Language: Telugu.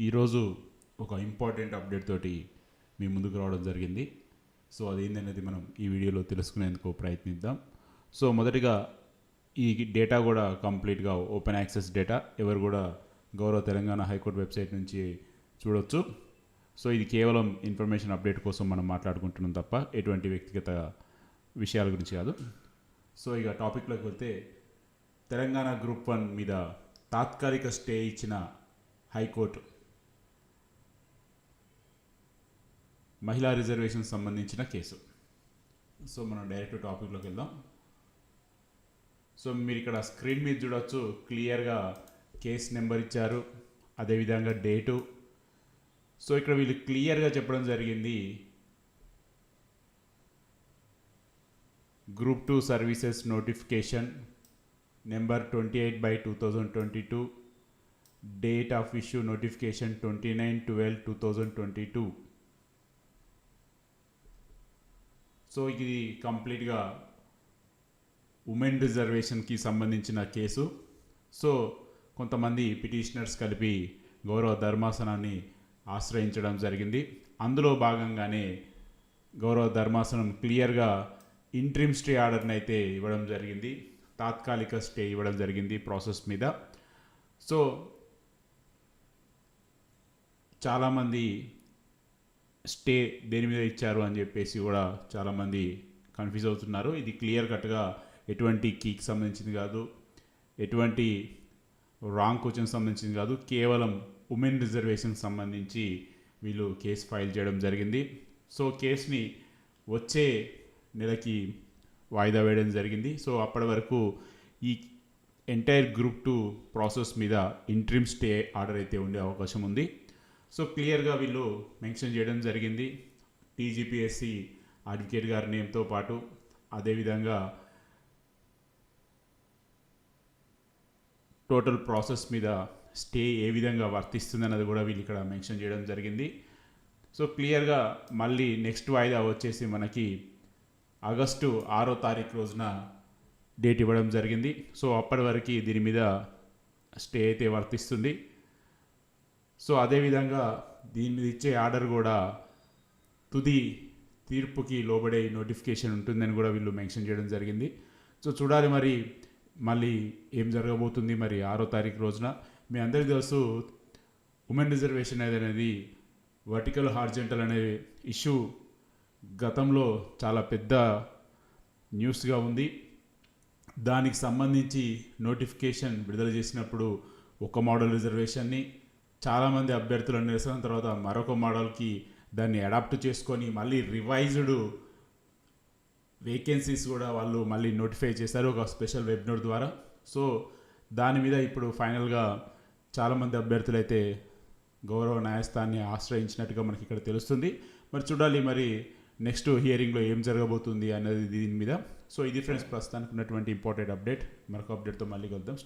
ఈరోజు ఒక ఇంపార్టెంట్ అప్డేట్ తోటి మీ ముందుకు రావడం జరిగింది. సో అదేంటనేది మనం ఈ వీడియోలో తెలుసుకునేందుకు ప్రయత్నిద్దాం. సో మొదటిగా ఈ డేటా కూడా కంప్లీట్గా ఓపెన్ యాక్సెస్ డేటా, ఎవరు కూడా గౌరవ తెలంగాణ హైకోర్టు వెబ్సైట్ నుంచి చూడొచ్చు. సో ఇది కేవలం ఇన్ఫర్మేషన్ అప్డేట్ కోసం మనం మాట్లాడుకుంటున్నాం తప్ప ఎటువంటి వ్యక్తిగత విషయాల గురించి కాదు. సో ఇక టాపిక్లోకి వెళ్తే, తెలంగాణ గ్రూప్ 1 మీద తాత్కాలిక స్టే ఇచ్చిన హైకోర్టు, మహిళా రిజర్వేషన్ సంబంధించిన కేసు. సో మనం డైరెక్ట్ టాపిక్లోకి వెళ్దాం. సో మీరు ఇక్కడ స్క్రీన్ మీద చూడవచ్చు, క్లియర్గా కేస్ నెంబర్ ఇచ్చారు, అదేవిధంగా డేటు. సో ఇక్కడ వీళ్ళు క్లియర్గా చెప్పడం జరిగింది, group 2 services notification number 28/2022, date of issue notification 29/12/2022. So ఇది కంప్లీట్గా ఉమెన్ రిజర్వేషన్కి సంబంధించిన కేసు. సో కొంతమంది పిటిషనర్స్ కలిపి గౌరవ ధర్మాసనాన్ని ఆశ్రయించడం జరిగింది. అందులో భాగంగానే గౌరవ ధర్మాసనం క్లియర్గా ఇంట్రిమ్ స్టే ఆర్డర్ని అయితే ఇవ్వడం జరిగింది, తాత్కాలిక స్టే ఇవ్వడం జరిగింది ప్రాసెస్ మీద. సో చాలామంది స్టే దేని మీద ఇచ్చారు అని చెప్పేసి కూడా చాలామంది కన్ఫ్యూజ్ అవుతున్నారు. ఇది క్లియర్ కట్గా ఎటువంటి కీకి సంబంధించింది కాదు, ఎటువంటి రాంగ్ క్వశ్చన్ సంబంధించింది కాదు, కేవలం ఉమెన్ రిజర్వేషన్ సంబంధించి వీళ్ళు కేసు ఫైల్ చేయడం జరిగింది. సో కేసుని వచ్చే నెలకి వాయిదా వేయడం జరిగింది. సో అప్పటి వరకు ఈ ఎంటైర్ గ్రూప్ 2 ప్రాసెస్ మీద ఇంట్రిమ్ స్టే ఆర్డర్ అయితే ఉండే అవకాశం ఉంది. సో క్లియర్గా వీళ్ళు మెన్షన్ చేయడం జరిగింది, టీజీపీఎస్సీ అడ్వకేట్ గారి నేమ్తో పాటు, అదేవిధంగా టోటల్ ప్రాసెస్ మీద స్టే ఏ విధంగా వర్తిస్తుంది అన్నది కూడా వీళ్ళు ఇక్కడ మెన్షన్ చేయడం జరిగింది. సో క్లియర్గా మళ్ళీ నెక్స్ట్ వాయిదా వచ్చేసి మనకి ఆగస్టు 6వ తారీఖు రోజున డేట్ ఇవ్వడం జరిగింది. సో అప్పటి వరకు దీని మీద స్టే అయితే వర్తిస్తుంది. సో అదేవిధంగా దీని మీద ఇచ్చే ఆర్డర్ కూడా తుది తీర్పుకి లోబడే నోటిఫికేషన్ ఉంటుందని కూడా వీళ్ళు మెన్షన్ చేయడం జరిగింది. సో చూడాలి మరి మళ్ళీ ఏం జరగబోతుంది. మరి 6వ తారీఖు రోజున మీ అందరికీ తెలుసు, ఉమెన్ రిజర్వేషన్ అనేది వర్టికల్ హార్జెంటల్ అనే ఇష్యూ గతంలో చాలా పెద్ద న్యూస్గా ఉంది. దానికి సంబంధించి నోటిఫికేషన్ విడుదల చేసినప్పుడు ఒక మోడల్ రిజర్వేషన్ని చాలామంది అభ్యర్థుల నిరసన తర్వాత మరొక మోడల్కి దాన్ని అడాప్ట్ చేసుకొని మళ్ళీ రివైజ్డ్ వేకెన్సీస్ కూడా వాళ్ళు మళ్ళీ నోటిఫై చేశారు ఒక స్పెషల్ వెబ్ నోట్ ద్వారా. సో దాని మీద ఇప్పుడు ఫైనల్గా చాలామంది అభ్యర్థులు అయితే గౌరవ న్యాయస్థానాన్ని ఆశ్రయించినట్టుగా మనకి ఇక్కడ తెలుస్తుంది. మరి చూడాలి మరి నెక్స్ట్ హియరింగ్లో ఏం జరగబోతుంది అన్నది దీని మీద. సో ఇది ఫ్రెండ్స్ ప్రస్తుతానికి ఉన్నటువంటి ఇంపార్టెంట్ అప్డేట్. మరొక అప్డేట్తో మళ్ళీ కలుద్దాం.